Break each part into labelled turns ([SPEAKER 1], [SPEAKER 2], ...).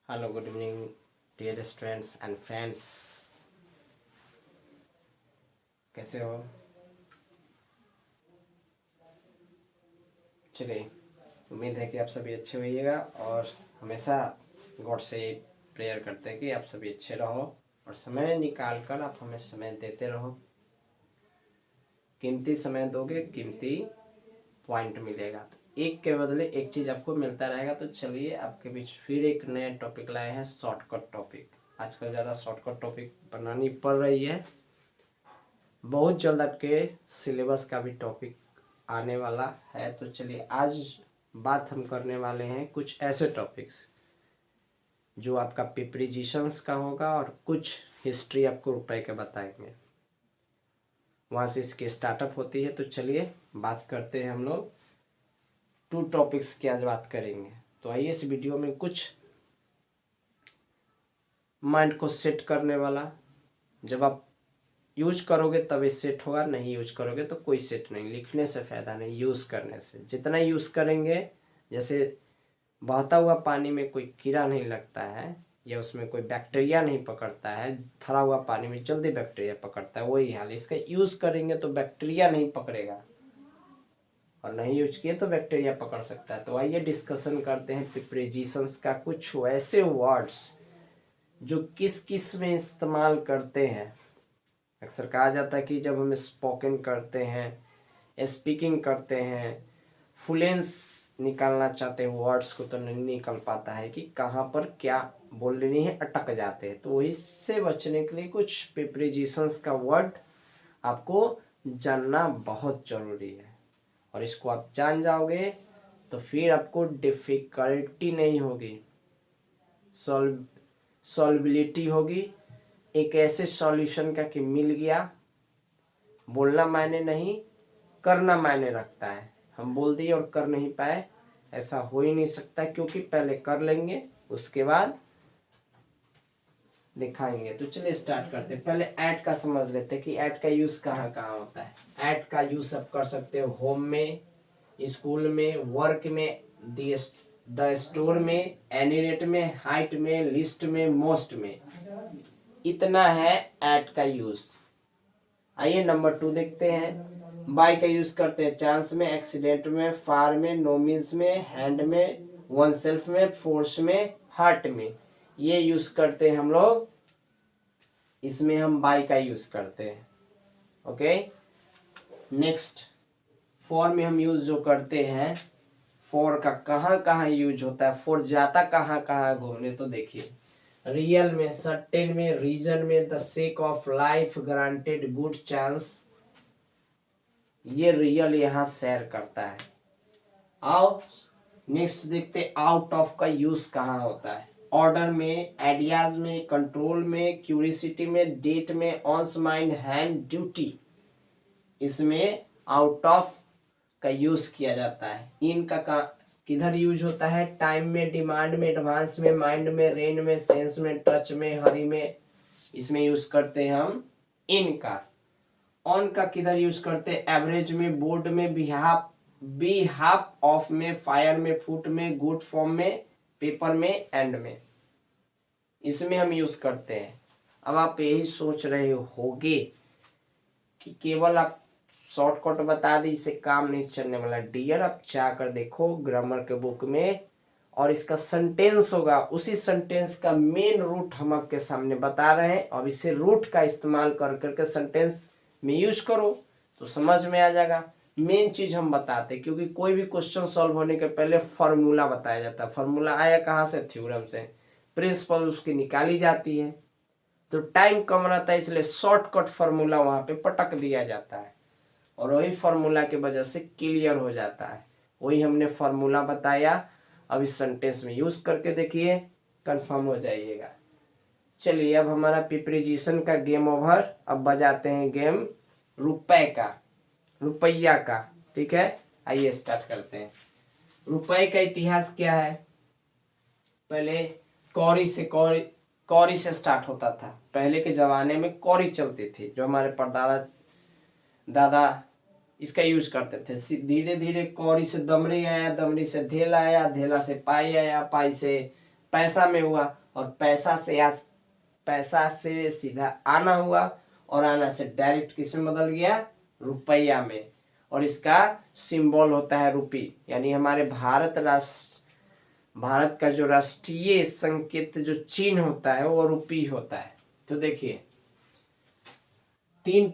[SPEAKER 1] Hello, good evening dear students and friends. कैसे हो? चलिए, उम्मीद है कि आप सभी अच्छे होइएगा और हमेशा गॉड से प्रेयर करते हैं कि आप सभी अच्छे रहो और समय निकाल कर आप हमें समय देते रहो। कीमती समय दोगे, कीमती पॉइंट मिलेगा। तो एक के बदले एक चीज़ आपको मिलता रहेगा। तो चलिए, आपके बीच फिर एक नया टॉपिक लाए हैं, शॉर्टकट टॉपिक। आजकल ज़्यादा शॉर्टकट टॉपिक बनानी पड़ रही है। बहुत जल्द आपके सिलेबस का भी टॉपिक आने वाला है। तो चलिए, आज बात हम करने वाले हैं कुछ ऐसे टॉपिक्स जो आपका प्रीपोजिशंस का होगा और कुछ हिस्ट्री आपको रुपए के बताएंगे। वहाँ से इसकी स्टार्टअप होती है। तो चलिए बात करते हैं। हम लोग 2 टॉपिक्स की आज बात करेंगे। तो आइए, इस वीडियो में कुछ माइंड को सेट करने वाला, जब आप यूज करोगे तभी सेट होगा, नहीं यूज करोगे तो कोई सेट नहीं। लिखने से फ़ायदा नहीं, यूज़ करने से। जितना यूज़ करेंगे, जैसे बहता हुआ पानी में कोई कीड़ा नहीं लगता है या उसमें कोई बैक्टीरिया नहीं पकड़ता है। ठहरा हुआ पानी में जल्दी बैक्टीरिया पकड़ता है, वही हाल इसका। यूज़ करेंगे तो बैक्टीरिया नहीं पकड़ेगा और नहीं यूज किए तो बैक्टीरिया पकड़ सकता है। तो आइए डिस्कशन करते हैं प्रीपोजिशंस का, कुछ ऐसे वर्ड्स जो किस किस में इस्तेमाल करते हैं। अक्सर कहा जाता है कि जब हम स्पोकन करते हैं, स्पीकिंग करते हैं, फ्लुएंस निकालना चाहते हैं वर्ड्स को, तो नहीं निकल पाता है कि कहाँ पर क्या बोल रही है, अटक जाते हैं। तो इससे बचने के लिए कुछ प्रीपोजिशंस का वर्ड आपको जानना बहुत ज़रूरी है। और इसको आप जान जाओगे तो फिर आपको डिफ़िकल्टी नहीं होगी, सॉल्विबिलिटी होगी। एक ऐसे सॉल्यूशन का कि मिल गया। बोलना मायने नहीं, करना मायने रखता है। हम बोल दिए और कर नहीं पाए, ऐसा हो ही नहीं सकता, क्योंकि पहले कर लेंगे उसके बाद दिखाएंगे। तो चलिए स्टार्ट करते हैं। पहले ऐट का समझ लेते हैं कि ऐट का यूज़ कहाँ कहाँ होता है। ऐट का यूज़ आप कर सकते हो होम में, स्कूल में, वर्क में, द स्टोर में, एनी रेट में, हाइट में, लिस्ट में, मोस्ट में। इतना है ऐट का यूज़। आइए नंबर 2 देखते हैं। बाय का यूज करते हैं चांस में, एक्सीडेंट में, फार में, नो मीन्स में, हैंड में, वन सेल्फ में, फोर्स में, हार्ट में। ये यूज करते हैं हम लोग। इसमें हम बाय का यूज करते हैं। ओके, नेक्स्ट, फॉर में हम यूज जो करते हैं, फॉर का कहाँ कहाँ यूज होता है, फॉर जाता कहाँ कहाँ घूमने। तो देखिए, रियल में, सर्टेन में, रीजन में, the sake of life, granted, good chance. ये रियल यहाँ शेयर करता है। आओ नेक्स्ट देखते, आउट ऑफ का यूज कहाँ होता है। ऑर्डर में, आइडियाज में, कंट्रोल में, क्यूरियोसिटी में, डेट में, ऑन्स माइंड, हैंड, ड्यूटी। इसमें आउट ऑफ का यूज किया जाता है। इन का किधर यूज होता है, टाइम में, डिमांड में, एडवांस में, माइंड में, रेन में, सेंस में, टच में, हरी में। इसमें यूज करते हैं हम इन का। ऑन का किधर यूज करते हैं, एवरेज में, बोर्ड में, बिहाफ, बिहाफ ऑफ में, फायर में, फुट में, गुड फॉर्म में, पेपर में, एंड में। इसमें हम यूज करते हैं। अब आप यही सोच रहे होगे कि केवल आप शॉर्टकट बता दी, इससे काम नहीं चलने वाला। डियर, आप जाकर देखो ग्रामर के बुक में, और इसका सेंटेंस होगा, उसी सेंटेंस का मेन रूट हम आपके सामने बता रहे हैं। अब इसे रूट का इस्तेमाल कर करके सेंटेंस में यूज करो तो समझ में आ जाएगा। मेन चीज हम बताते हैं, क्योंकि कोई भी क्वेश्चन सॉल्व होने के पहले फार्मूला बताया जाता है। फार्मूला आया कहाँ से, थ्योरम से। प्रिंसिपल उसकी निकाली जाती है। तो टाइम कम रहता है, इसलिए शॉर्टकट फार्मूला वहां पे पटक दिया जाता है और वही फार्मूला की वजह से क्लियर हो जाता है। वही हमने फार्मूला बताया। अब इस सेंटेंस में यूज करके देखिए, कंफर्म हो जाइएगा। चलिए, अब हमारा प्रीपोजिशन का गेम ओवर। अब बजाते हैं गेम रुपए का, रुपया का। ठीक है, आइए स्टार्ट करते हैं। रुपए का इतिहास क्या है। पहले कौड़ी से स्टार्ट होता था। पहले के जमाने में कौड़ी चलती थी, जो हमारे परदादा दादा इसका यूज करते थे। धीरे धीरे कौड़ी से दमड़ी आया, दमड़ी से धेला आया, धेला से पाई आया, पाई से पैसा में हुआ, और पैसा से सीधा आना हुआ, और आना से डायरेक्ट किस में बदल गया, रुपया में। और इसका सिंबल होता है रूपी, यानी हमारे भारत का जो राष्ट्रीय संकेत जो चिन्ह होता है वो रूपी होता है। तो देखिए 3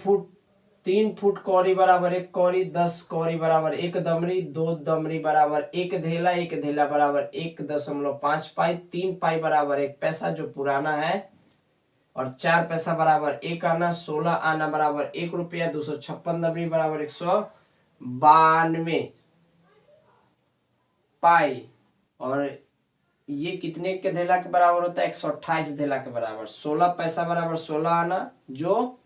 [SPEAKER 1] फुट कौड़ी बराबर 1 कौड़ी, 10 कौड़ी बराबर 1 दमड़ी, 2 दमड़ी बराबर 1 धेला, 1 धेला बराबर 1.5 पाई, 3 पाई बराबर 1 पैसा जो पुराना है, और 4 पैसा बराबर 1 आना, 16 आना बराबर 1 रुपया, 256 दमड़ी बराबर 192 पाई, और ये कितने के धेला के बराबर होता है, 128 धेला के बराबर। 16 पैसा बराबर 16 आना जो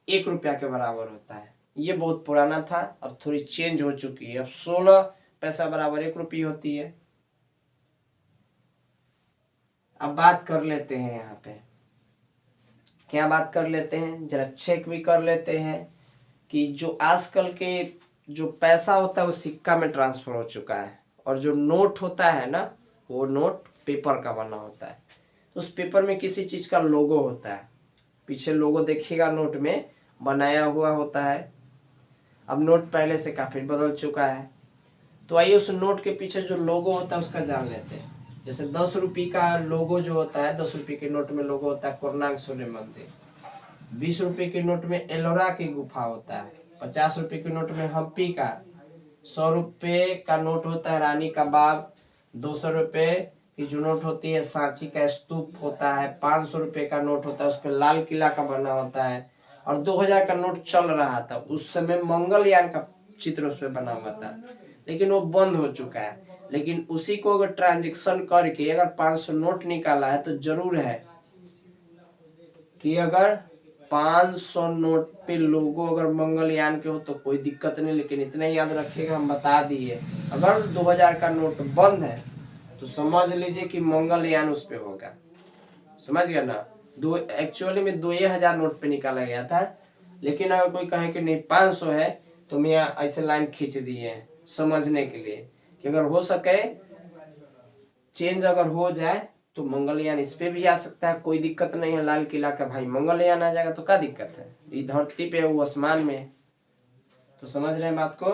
[SPEAKER 1] 1 रुपया के बराबर होता है। ये बहुत पुराना था, अब थोड़ी चेंज हो चुकी है, अब 16 पैसा बराबर 1 रुपये होती है। अब बात कर लेते हैं, यहाँ पे क्या बात कर लेते हैं, जरा चेक भी कर लेते हैं कि जो आजकल के जो पैसा होता है वो सिक्का में ट्रांसफर हो चुका है, और जो नोट होता है ना वो नोट पेपर का बना होता है। तो उस पेपर में किसी चीज का लोगो होता है, पीछे लोगो देखिएगा नोट में बनाया हुआ होता है। अब नोट पहले से काफी बदल चुका है, तो आइए उस नोट के पीछे जो लोगो होता है उसका जान लेते हैं। जैसे 10 रुपये का लोगो जो होता है, 10 रुपये के नोट में लोगो होता है कोणार्क सूर्य मंदिर। 20 रुपये के नोट में एलोरा की गुफा होता है। 50 रुपये के नोट में हम्पी का। 100 रुपये का नोट होता है रानी का बाग। 200 रुपये की जो नोट होती है सांची का स्तूप होता है। 500 रुपये का नोट होता है उस पर लाल किला का बना होता है। और 2000 का नोट चल रहा था उस समय, मंगलयान का चित्र उस पर बना हुआ था, लेकिन वो बंद हो चुका है। लेकिन उसी को अगर ट्रांजेक्शन करके अगर 500 नोट निकाला है तो जरूर है कि अगर 500 नोट पे लोगो अगर मंगलयान के हो तो कोई दिक्कत नहीं, लेकिन इतना याद रखिएगा हम बता दिए, अगर 2000 का नोट बंद है तो समझ लीजिए कि मंगलयान उस पे होगा। समझ गया ना। एक्चुअली में 2000 नोट पे निकाला गया था, लेकिन अगर कोई कहे कि नहीं 500 है तो मैं ऐसे लाइन खींच दिए समझने के लिए कि अगर हो सके चेंज अगर हो जाए तो मंगलयान इस पे भी आ सकता है, कोई दिक्कत नहीं है। लाल किला का भाई मंगलयान आ जाएगा तो क्या दिक्कत है, ये धरती पे वो आसमान में है। तो समझ रहे हैं बात को।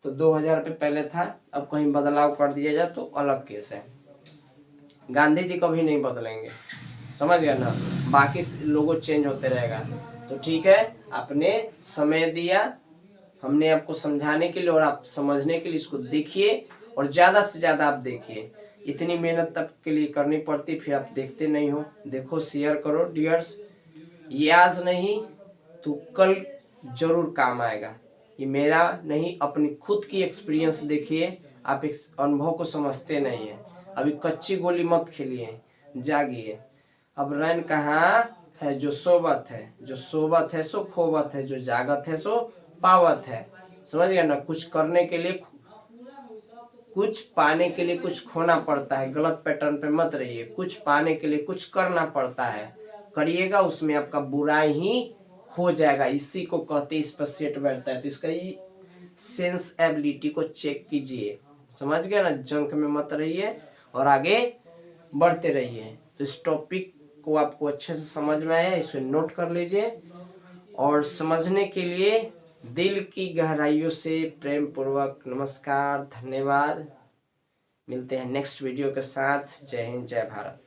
[SPEAKER 1] तो 2000 पे पहले था, अब कहीं बदलाव कर दिया जाए तो अलग केस है। गांधी जी कभी नहीं बदलेंगे, समझ गया ना। बाकी लोगों चेंज होते रहेगा। तो ठीक है, आपने समय दिया हमने आपको समझाने के लिए और आप समझने के लिए, इसको देखिए और ज्यादा से ज्यादा आप देखिए। इतनी मेहनत तब के लिए करनी पड़ती, फिर आप देखते नहीं हो। देखो, शेयर करो डियर्स, ये आज नहीं तो कल जरूर काम आएगा। ये मेरा नहीं, अपनी खुद की एक्सपीरियंस देखिए। आप इस अनुभव को समझते नहीं है। अभी कच्ची गोली मत खेलिए, जागिए। अब रैन कहाँ है जो सोबत है, जो सोबत है सो खोबत है, जो जागत है सो पावत है। समझ गया ना। कुछ करने के लिए, कुछ पाने के लिए कुछ खोना पड़ता है। गलत पैटर्न पे मत रहिए। कुछ पाने के लिए कुछ करना पड़ता है, करिएगा, उसमें आपका बुराई ही हो जाएगा। इसी को कहते हैं, इस पर सेट बैठता है। तो इसका सेंस एबिलिटी को चेक कीजिए। समझ गया ना। जंक में मत रहिए और आगे बढ़ते रहिए। तो इस टॉपिक को आपको अच्छे से समझ में आया, इसे नोट कर लीजिए। और समझने के लिए दिल की गहराइयों से प्रेम पूर्वक नमस्कार, धन्यवाद। मिलते हैं नेक्स्ट वीडियो के साथ। जय हिंद, जय भारत।